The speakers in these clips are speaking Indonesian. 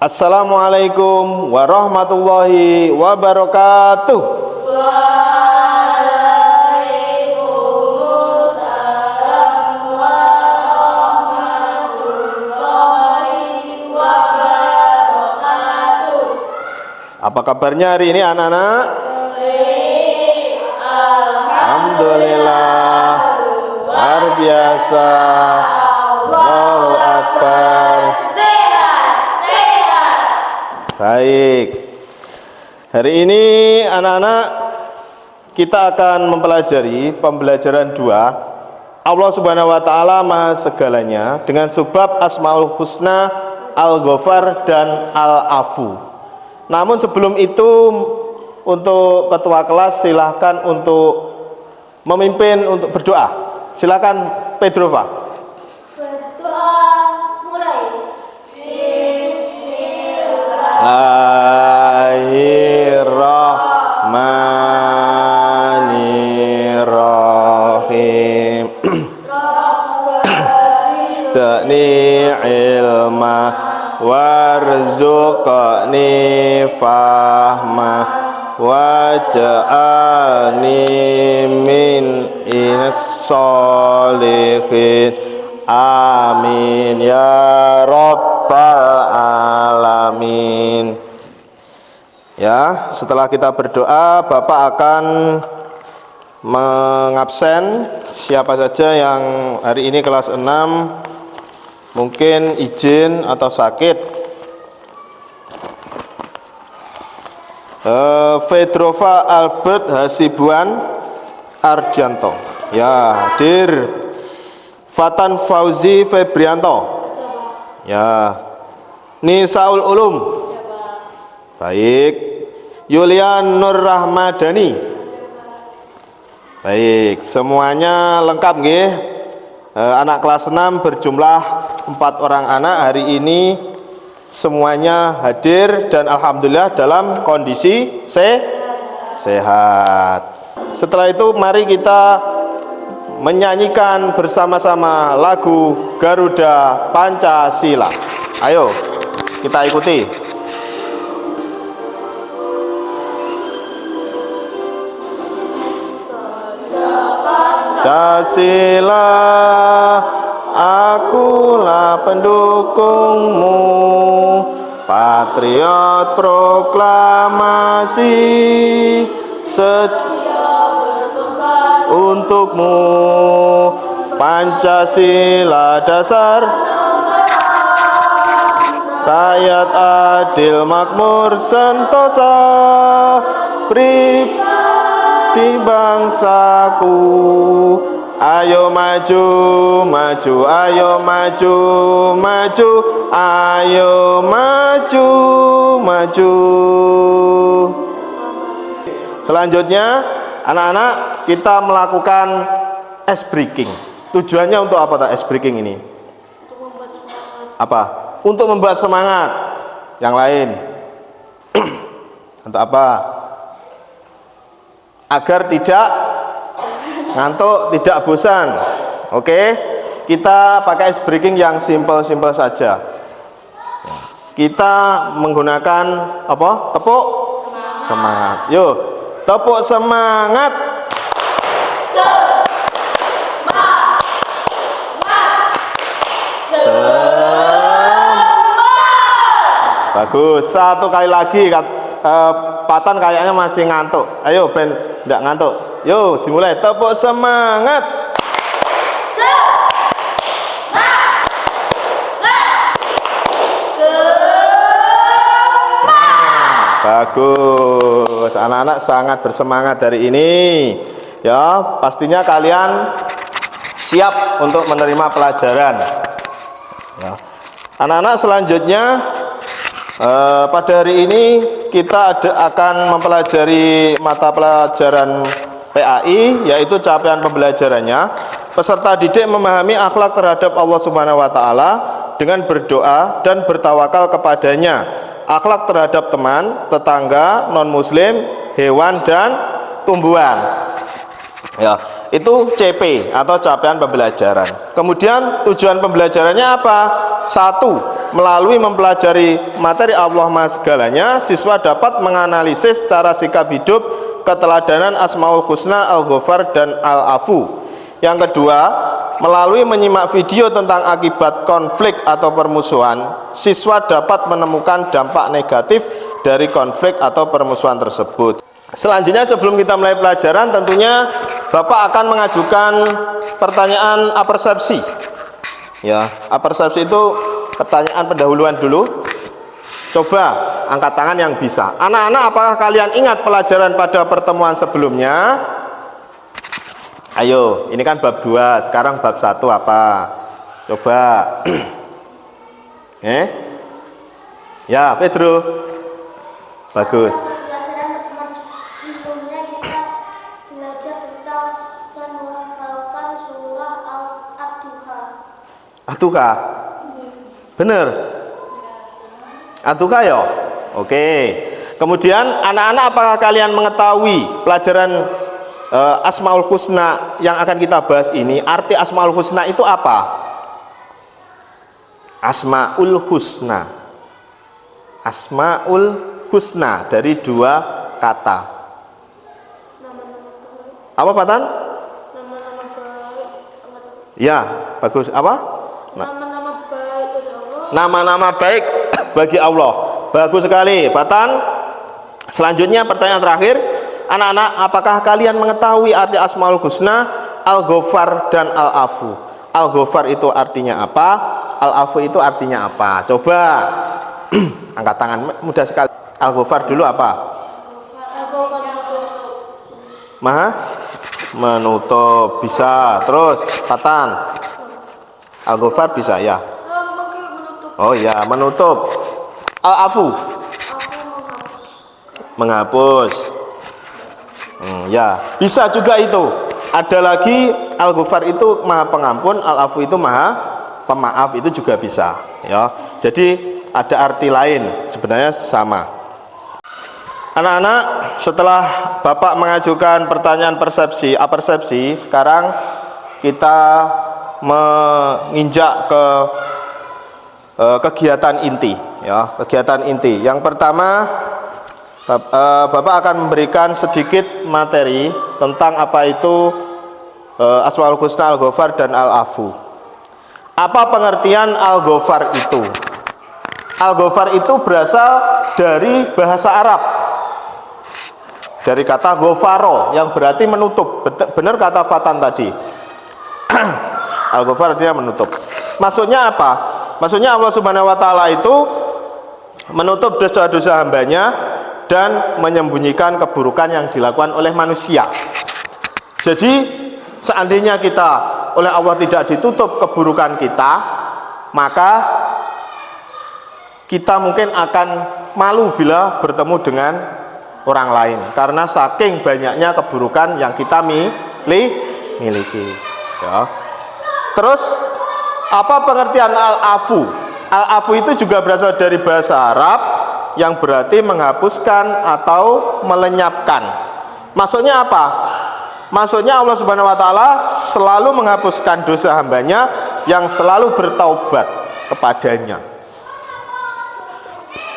Assalamualaikum warahmatullahi wabarakatuh. Apa kabarnya hari ini anak-anak? Alhamdulillah, luar biasa. Allahu Akbar. Baik. Hari ini anak-anak kita akan mempelajari pembelajaran 2. Allah Subhanahu wa taala Maha segalanya dengan sebab Asmaul Husna, Al-Ghafar dan Al-Afu. Namun sebelum itu, untuk ketua kelas silahkan untuk memimpin untuk berdoa. Silahkan Pedrova. Berdoa mulai. Bismillahirrahmanirrahim. Da'ni ilma warzuqni fahma waj'alni min as-solihin. Amin ya rabbal alamin. Ya, setelah kita berdoa, Bapak akan mengabsen siapa saja yang hari ini kelas 6 mungkin izin atau sakit. Fedrova Albert Hasibuan Ardianto, ya hadir. Fatan Fauzi Febrianto, ya. Nisaul Ulum, baik. Yulian Nur Rahmadani, baik. Semuanya lengkap nggih. Anak kelas 6 berjumlah 4 orang anak hari ini semuanya hadir dan alhamdulillah dalam kondisi sehat. Setelah itu mari kita menyanyikan bersama-sama lagu Garuda Pancasila. Ayo kita ikuti. Pancasila, akulah pendukungmu, patriot proklamasi untukmu. Pancasila dasar rakyat adil makmur sentosa di bangsaku. Ayo maju, maju, ayo maju, maju, ayo maju, maju. Selanjutnya anak-anak kita melakukan ice breaking. Tujuannya untuk apa ice breaking ini? Apa? Untuk membuat semangat yang lain. Untuk apa? Agar tidak ngantuk, tidak bosan. Oke, kita pakai ice breaking yang simple-simple saja. Kita menggunakan apa? Tepuk semangat. Yuk, tepuk semangat. Bagus. Satu kali lagi. Patan kayaknya masih ngantuk. Ayo Ben, enggak ngantuk. Yo, dimulai. Tepuk semangat. Bagus. Anak-anak sangat bersemangat hari ini. Ya, pastinya kalian siap untuk menerima pelajaran. Ya. Anak-anak selanjutnya pada hari ini kita akan mempelajari mata pelajaran PAI, yaitu capaian pembelajarannya. Peserta didik memahami akhlak terhadap Allah Subhanahu wa taala dengan berdoa dan bertawakal kepadanya. Akhlak terhadap teman, tetangga, non-muslim, hewan dan tumbuhan. Ya, itu CP atau capaian pembelajaran. Kemudian tujuan pembelajarannya apa? 1. melalui mempelajari materi Allah Maha Segalanya, siswa dapat menganalisis cara sikap hidup, keteladanan Asmaul Husna, Al-Ghafar, dan Al-Afu. Yang kedua, melalui menyimak video tentang akibat konflik atau permusuhan, siswa dapat menemukan dampak negatif dari konflik atau permusuhan tersebut. Selanjutnya, sebelum kita mulai pelajaran, tentunya Bapak akan mengajukan pertanyaan apersepsi. Ya, apersepsi itu pertanyaan pendahuluan dulu. Coba angkat tangan yang bisa. Anak-anak, apakah kalian ingat pelajaran pada pertemuan sebelumnya? Ayo, ini kan bab 2, sekarang bab 1 apa? Coba. Ya, Pedro. Bagus. Pelajaran pertemuan sebelumnya kita belajar tentang dan menghafalkan surah Al-Duha. Atuka. Bener. Atuka ya? Oke. Kemudian anak-anak, apakah kalian mengetahui pelajaran Asmaul Husna yang akan kita bahas ini? Arti Asmaul Husna itu apa? Asmaul Husna. Asmaul Husna dari 2 kata. Apa, Patan? Nama-nama baik. Ya, bagus. Apa? Nama-nama baik dari Allah. Nama-nama baik bagi Allah. Bagus sekali, Fatan. Selanjutnya pertanyaan terakhir. Anak-anak, apakah kalian mengetahui arti Asmaul Husna, Al-Ghafar, dan Al-Afu? Al-Ghafar itu artinya apa? Al-Afu itu artinya apa? Coba angkat tangan, mudah sekali. Al-Ghafar dulu apa? Maha menutup, bisa. Terus Fatan, Al-Ghafar bisa ya? Oh ya, menutup. Al-Afu menghapus. Ya, bisa juga itu. Ada lagi, Al-Ghafar itu maha pengampun, Al-Afu itu maha pemaaf, itu juga bisa ya. Jadi ada arti lain, sebenarnya sama. Anak-anak, setelah Bapak mengajukan pertanyaan persepsi, apersepsi, sekarang kita menginjak ke kegiatan inti ya, kegiatan inti. Yang pertama, Bapak akan memberikan sedikit materi tentang apa itu Asmaul Husna, Al-Ghafar, dan Al-Afu. Apa pengertian Al-Ghafar itu? Al-Ghafar itu berasal dari bahasa Arab, dari kata ghafaro yang berarti menutup. Benar kata Fatan tadi. Al-Ghafar artinya menutup. Maksudnya apa? Maksudnya Allah Subhanahu wa taala itu menutup dosa-dosa hambanya dan menyembunyikan keburukan yang dilakukan oleh manusia. Jadi seandainya kita oleh Allah tidak ditutup keburukan kita, maka kita mungkin akan malu bila bertemu dengan orang lain, karena saking banyaknya keburukan yang kita miliki ya. Terus apa pengertian Al-Afu? Al-Afu itu juga berasal dari bahasa Arab yang berarti menghapuskan atau melenyapkan. Maksudnya apa? Maksudnya Allah Subhanahu wa taala selalu menghapuskan dosa hambanya yang selalu bertaubat kepadanya.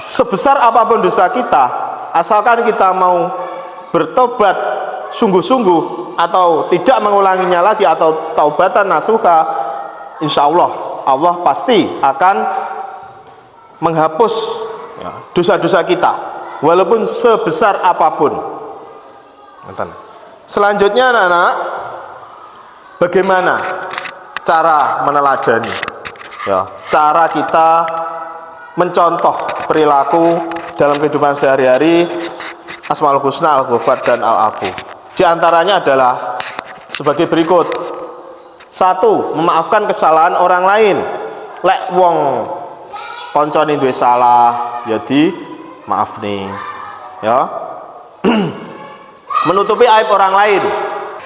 Sebesar apapun dosa kita, asalkan kita mau bertobat sungguh-sungguh atau tidak mengulanginya lagi atau taubatan nasuha, insya Allah pasti akan menghapus dosa-dosa kita walaupun sebesar apapun. Selanjutnya anak-anak, bagaimana cara meneladani ya, cara kita mencontoh perilaku dalam kehidupan sehari-hari Asmaul Husna, Al-Ghafar, dan Al-Afu. Di antaranya adalah sebagai berikut. 1. Memaafkan kesalahan orang lain. Lek wong koncone duwe salah, ya di maaf nih. Ya. Menutupi aib orang lain.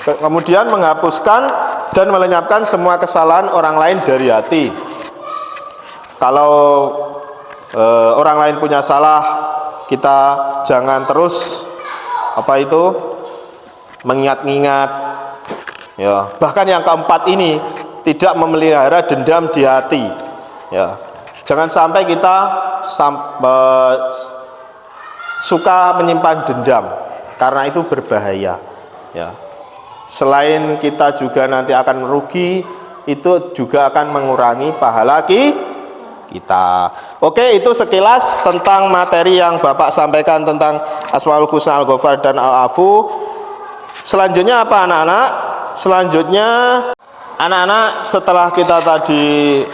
Kemudian menghapuskan dan melenyapkan semua kesalahan orang lain dari hati. Kalau orang lain punya salah, kita jangan terus mengingat-ingat ya. Bahkan yang keempat ini, tidak memelihara dendam di hati ya. Jangan sampai kita suka menyimpan dendam, karena itu berbahaya ya. Selain kita juga nanti akan merugi, itu juga akan mengurangi pahala kita. Oke, itu sekilas tentang materi yang Bapak sampaikan tentang Asmaul Husna, Al-Ghafar dan Al-Afu. Selanjutnya apa anak-anak? Selanjutnya anak-anak, setelah kita tadi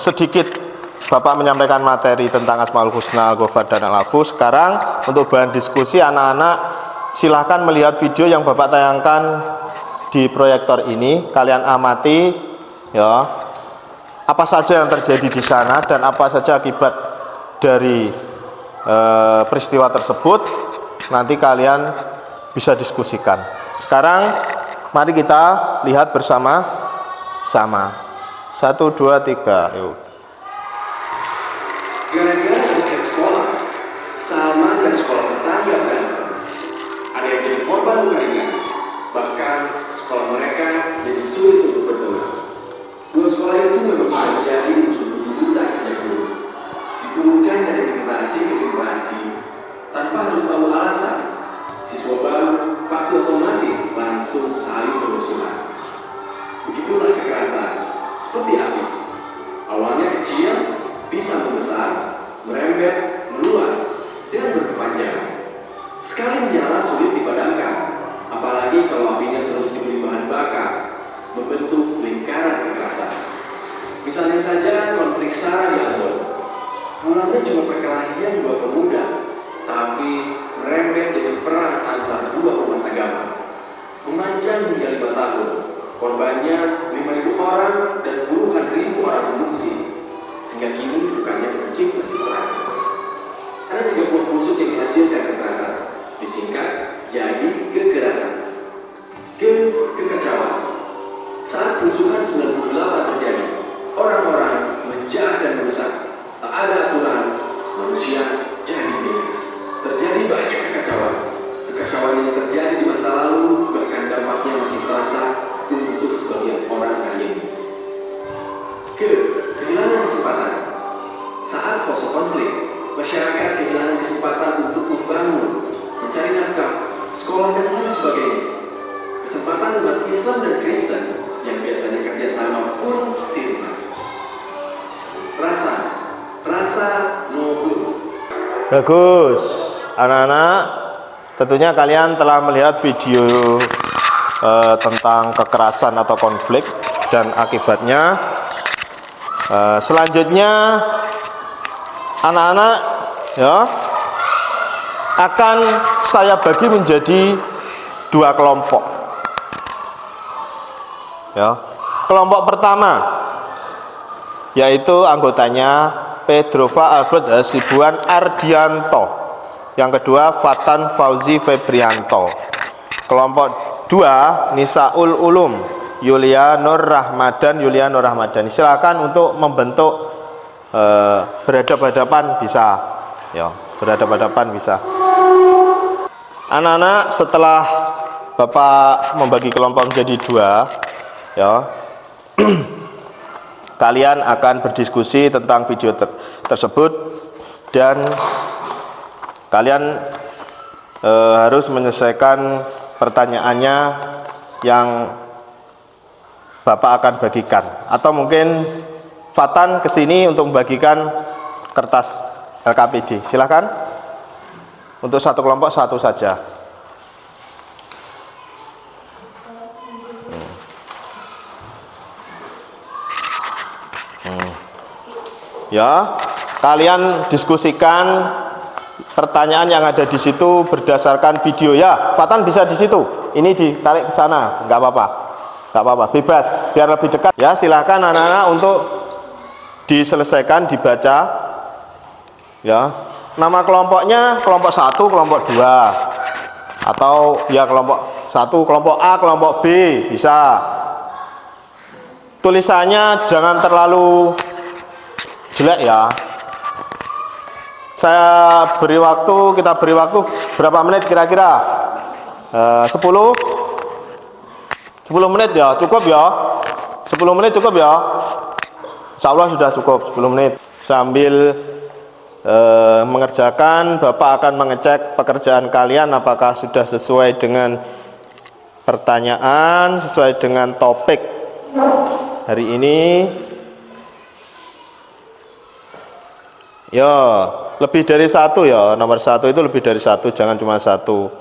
sedikit Bapak menyampaikan materi tentang Asmaul Husna, Al-Ghafar dan Al-Afu, sekarang untuk bahan diskusi anak-anak silahkan melihat video yang Bapak tayangkan di proyektor ini. Kalian amati ya, apa saja yang terjadi di sana dan apa saja akibat dari peristiwa tersebut. Nanti kalian bisa diskusikan. Sekarang mari kita lihat bersama-sama. 1, 2, 3, yuk. Gara-gara basket sekolah, Salman dan sekolah tetangga berantem. Ada yang jadi korban luka ringan, bahkan sekolah mereka jadi sulit untuk berteman. Dua sekolah itu memang sudah menjadi musuh bebuyutan sejak dulu. Diturunkan dari generasi ke generasi tanpa harus tahu alasan. Siswa baru pasti otomatis langsung saling bermusuhan. Begitulah kekerasan, seperti api. Awalnya kecil, bisa membesar, merembet, meluas, dan berkepanjangan. Sekali menyala sulit dipadamkan, apalagi kalau apinya terus diberi bahan bakar, membentuk lingkaran kekerasan. Misalnya saja konflik SARA di Ambon. Mulanya cuma perkelahian dua pemuda, tapi merembet jadi perang antar dua umat agama. Memanjang hingga 5 tahun, korbannya 5.000 orang dan puluhan ribu orang mengungsi. Hingga kini bukannya mungkin masih terasa. Ada 3 buah busuk yang menghasilkan kekerasan, disingkat jadi kekerasan. Kekacauan. Saat kerusuhan 98 terjadi, orang-orang menjahat dan merusak. Tak ada aturan, manusia jadi bebas. Terjadi banyak kekacauan. Kekacauan yang terjadi di masa lalu, bahkan dampaknya masih terasa untuk sebagian orang hari ini. Kehilangan kesempatan. Saat post konflik, masyarakat kehilangan kesempatan untuk membangun, mencari nafkah, sekolah dan lain sebagainya. Kesempatan umat Islam dan Kristen yang biasanya kerjasama pun sirna. Rasa no. Bagus, anak-anak. Tentunya kalian telah melihat video tentang kekerasan atau konflik dan akibatnya. Selanjutnya anak-anak ya akan saya bagi menjadi 2 kelompok ya. Kelompok pertama yaitu anggotanya Pedrova Albert Hasibuan Ardianto, yang kedua Fatan Fauzi Febrianto. Kelompok 2 Nisaul Ulum Yulia Nur Rahmadan. Silakan untuk membentuk berhadapan-hadapan bisa ya, berhadapan-hadapan bisa. Anak-anak, setelah Bapak membagi kelompok menjadi 2 ya, kalian akan berdiskusi tentang video tersebut dan kalian harus menyelesaikan pertanyaannya yang Bapak akan bagikan, atau mungkin Fatan kesini untuk membagikan kertas LKPD. Silakan. Untuk 1 kelompok 1 saja. Ya, kalian diskusikan pertanyaan yang ada di situ berdasarkan video ya. Fatan bisa di situ. Ini ditarik ke sana, nggak apa-apa, bebas, biar lebih dekat. Ya, silahkan anak-anak untuk diselesaikan, dibaca. Ya, nama kelompoknya kelompok 1, kelompok 2, atau ya kelompok 1, kelompok A, kelompok B bisa. Tulisannya jangan terlalu jelek ya. Kita beri waktu berapa menit kira-kira? 10 menit ya, cukup ya. 10 menit cukup ya. Insya Allah sudah cukup 10 menit. Sambil mengerjakan, Bapak akan mengecek pekerjaan kalian apakah sudah sesuai dengan pertanyaan, sesuai dengan topik hari ini. Ya, lebih dari satu ya, nomor satu itu lebih dari satu, jangan cuma satu.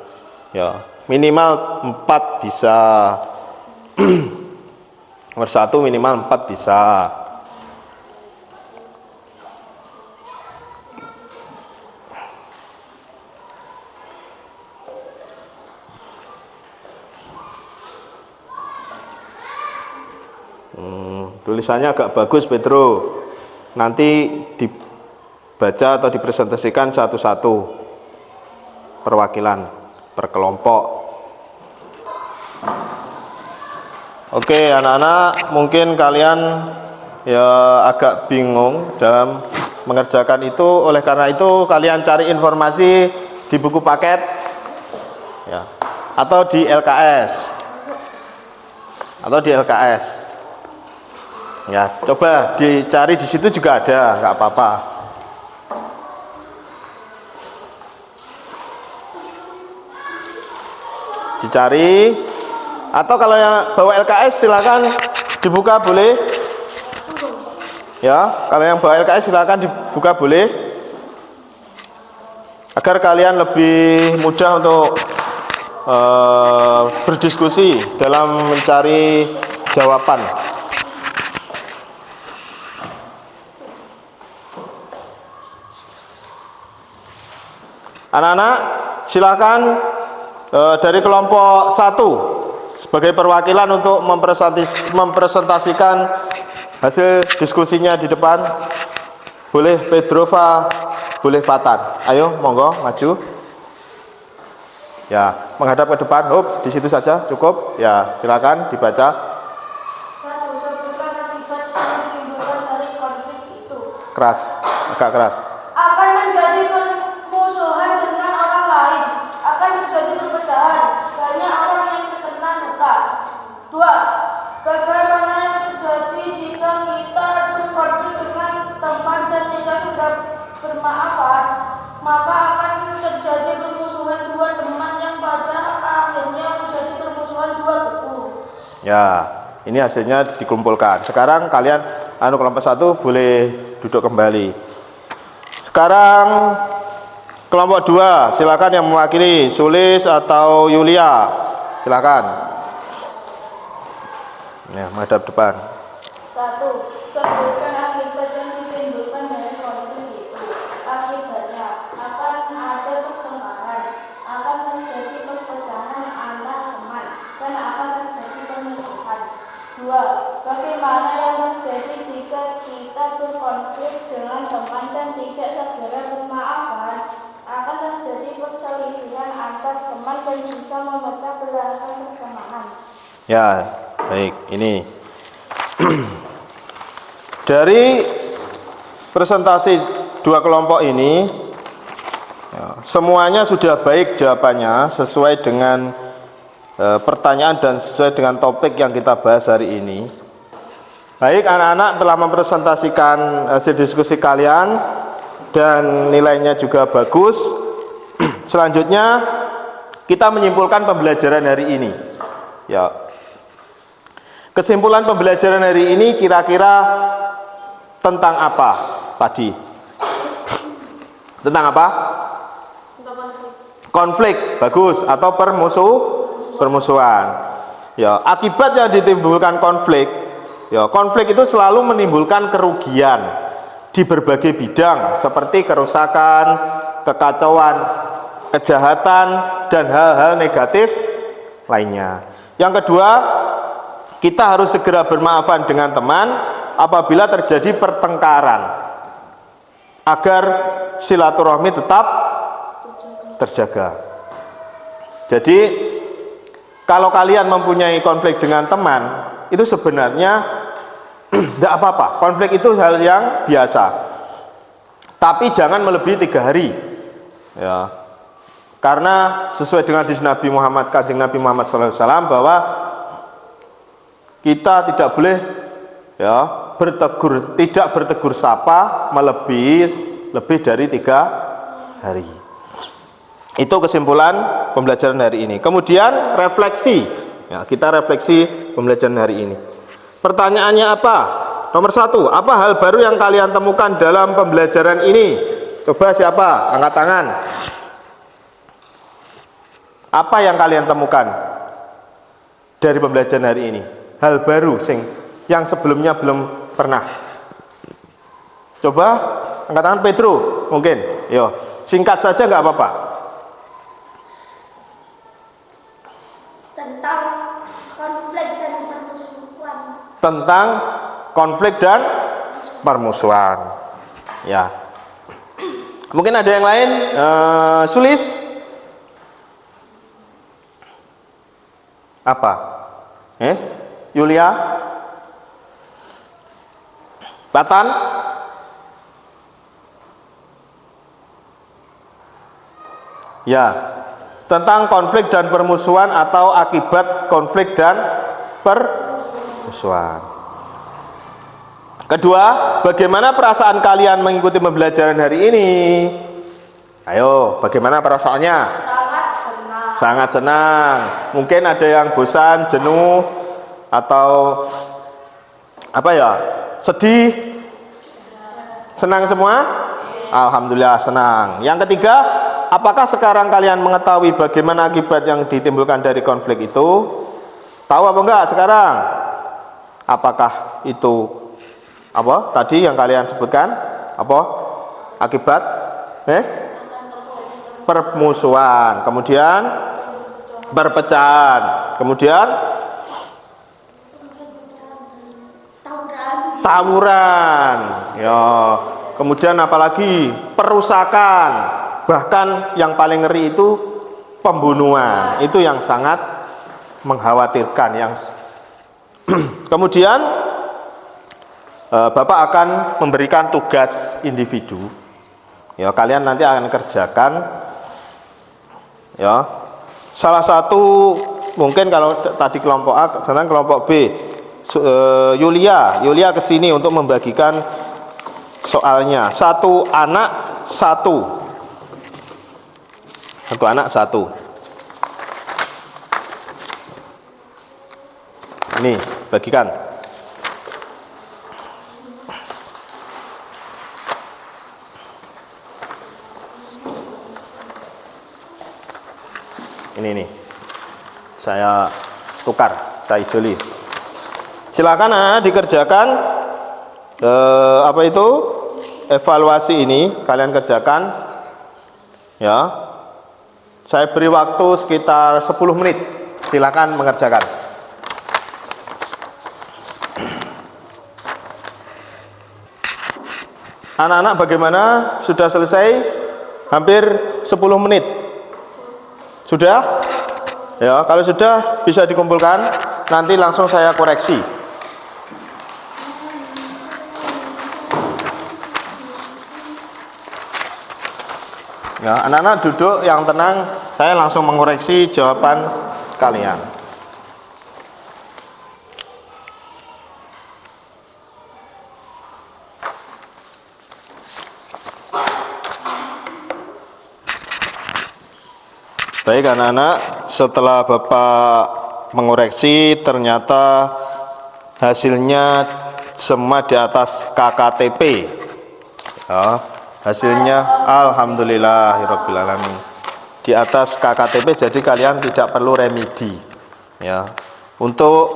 Ya, minimal 4 bisa. Nomor satu minimal 4 bisa. Tulisannya agak bagus Pedro, nanti dibaca atau dipresentasikan satu-satu, perwakilan per kelompok. Oke anak-anak, mungkin kalian ya agak bingung dalam mengerjakan itu, oleh karena itu kalian cari informasi di buku paket ya, atau di LKS ya, coba dicari di situ juga ada, nggak apa-apa. Dicari, atau kalau yang bawa LKS silakan dibuka boleh. Ya, kalau yang bawa LKS silakan dibuka boleh. Agar kalian lebih mudah untuk berdiskusi dalam mencari jawaban. Anak-anak silakan dari kelompok 1 sebagai perwakilan untuk mempresentasikan hasil diskusinya di depan. Boleh Pedrova, boleh Fatan. Ayo monggo maju. Ya, menghadap ke depan. Di situ saja cukup. Ya, silakan dibaca. Sebutkan akibat yang ditimbulkan dari konflik itu. Keras, agak keras. Akan menjadi permusuhan dengan orang lain, akan terjadi perpecahan, banyak orang yang terkena luka. 2. Bagaimana yang terjadi jika kita berkonflik dengan teman dan kita sudah bermaafan, maka akan terjadi permusuhan dua teman yang pada akhirnya menjadi permusuhan dua kubu. Ya, ini hasilnya dikumpulkan. Sekarang kalian kelompok 1 boleh duduk kembali. Sekarang kelompok 2, silakan yang mewakili, Sulis atau Yulia, silakan. Ya, menghadap depan. 1. Sebutkan akibat yang ditimbulkan dari konflik itu. Akibatnya akan ada pertengkaran, akan terjadi perpecahan antar teman, dan akan terjadi permusuhan. 2. Bagaimana yang terjadi jika kita berkonflik dengan teman dan tidak segera bermaafan, akan terjadi perselisihan antar teman dan bisa memecah belahkan pertemanan. Ya, baik. Ini dari presentasi dua kelompok ini ya, semuanya sudah baik jawabannya sesuai dengan pertanyaan dan sesuai dengan topik yang kita bahas hari ini. Baik, anak-anak telah mempresentasikan hasil diskusi kalian dan nilainya juga bagus. Selanjutnya kita menyimpulkan pembelajaran hari ini. Ya, kesimpulan pembelajaran hari ini kira-kira tentang apa, Padi? Tentang apa? Konflik, bagus, atau permusuhan. Ya, akibat yang ditimbulkan konflik, ya, konflik itu selalu menimbulkan kerugian di berbagai bidang seperti kerusakan, kekacauan, kejahatan, dan hal-hal negatif lainnya. Yang kedua, kita harus segera bermaafan dengan teman apabila terjadi pertengkaran agar silaturahmi tetap terjaga. Jadi kalau kalian mempunyai konflik dengan teman, itu sebenarnya tidak apa-apa. Konflik itu hal yang biasa. Tapi jangan melebihi 3 hari. Ya. Karena sesuai dengan hadis Nabi Muhammad, Kanjeng Nabi Muhammad SAW, bahwa kita tidak boleh ya, tidak bertegur sapa lebih dari 3 hari. Itu kesimpulan pembelajaran hari ini. Kemudian refleksi, ya, kita refleksi pembelajaran hari ini. Pertanyaannya apa? Nomor 1, apa hal baru yang kalian temukan dalam pembelajaran ini? Coba siapa? Angkat tangan. Apa yang kalian temukan dari pembelajaran hari ini? Hal baru yang sebelumnya belum pernah. Coba angkat tangan Pedro, mungkin. Yo, singkat saja nggak apa-apa. Tentang konflik dan permusuhan. Tentang konflik dan permusuhan. Ya. Mungkin ada yang lain? Sulis? Apa? Yulia? Batan? Ya. Tentang konflik dan permusuhan atau akibat konflik dan permusuhan. Kedua, bagaimana perasaan kalian mengikuti pembelajaran hari ini? Ayo, bagaimana perasaannya? Sangat senang. Sangat senang. Mungkin ada yang bosan, jenuh, atau apa ya? Sedih? Senang semua? Alhamdulillah senang. Yang ketiga, apakah sekarang kalian mengetahui bagaimana akibat yang ditimbulkan dari konflik itu? Tahu apa enggak sekarang? Apakah itu apa tadi yang kalian sebutkan? Apa akibat permusuhan, kemudian perpecahan, kemudian tawuran, ya, kemudian apalagi perusakan, bahkan yang paling ngeri itu pembunuhan. Itu yang sangat mengkhawatirkan. Kemudian Bapak akan memberikan tugas individu, ya, kalian nanti akan kerjakan, ya, salah satu mungkin kalau tadi kelompok A, sekarang kelompok B. Yulia kesini untuk membagikan soalnya. Satu anak satu. Ini bagikan. Ini nih, saya tukar, saya joli. Silakan anak dikerjakan apa itu evaluasi ini, kalian kerjakan, ya. Saya beri waktu sekitar 10 menit. Silakan mengerjakan. Anak-anak bagaimana? Sudah selesai? Hampir 10 menit. Sudah? Ya, kalau sudah bisa dikumpulkan, nanti langsung saya koreksi. Ya, anak-anak duduk yang tenang, saya langsung mengoreksi jawaban kalian. Baik anak-anak, setelah Bapak mengoreksi ternyata hasilnya semua di atas KKTP. Ya, hasilnya alhamdulillahirabbil alamin. Di atas KKTP, jadi kalian tidak perlu remedi. Ya. Untuk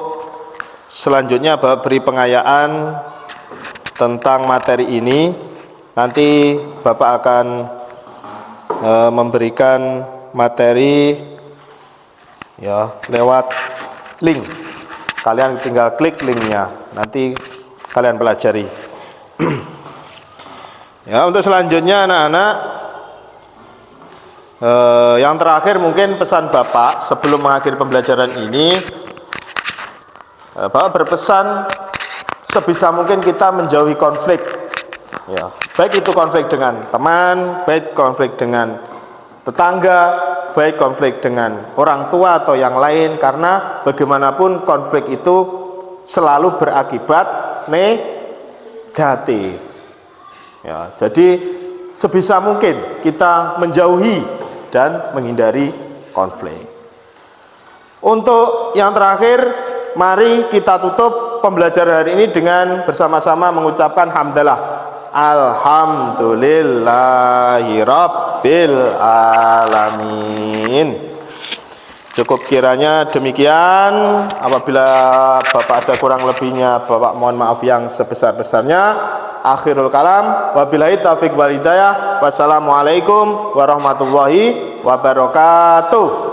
selanjutnya Bapak beri pengayaan tentang materi ini. Nanti Bapak akan memberikan materi, ya, lewat link. Kalian tinggal klik linknya, nanti kalian pelajari. Ya, untuk selanjutnya anak-anak, yang terakhir mungkin pesan Bapak sebelum mengakhiri pembelajaran ini. Bapak berpesan sebisa mungkin kita menjauhi konflik, ya, baik itu konflik dengan teman, baik konflik dengan tetangga, baik konflik dengan orang tua atau yang lain, karena bagaimanapun konflik itu selalu berakibat negatif. Ya, jadi sebisa mungkin kita menjauhi dan menghindari konflik. Untuk yang terakhir, mari kita tutup pembelajaran hari ini dengan bersama-sama mengucapkan hamdalah. Alhamdulillahirabbil alamin. Cukup kiranya demikian. Apabila Bapak ada kurang lebihnya, Bapak mohon maaf yang sebesar-besarnya. Akhirul kalam, wabillahi taufiq wal hidayah. Wassalamualaikum warahmatullahi wabarakatuh.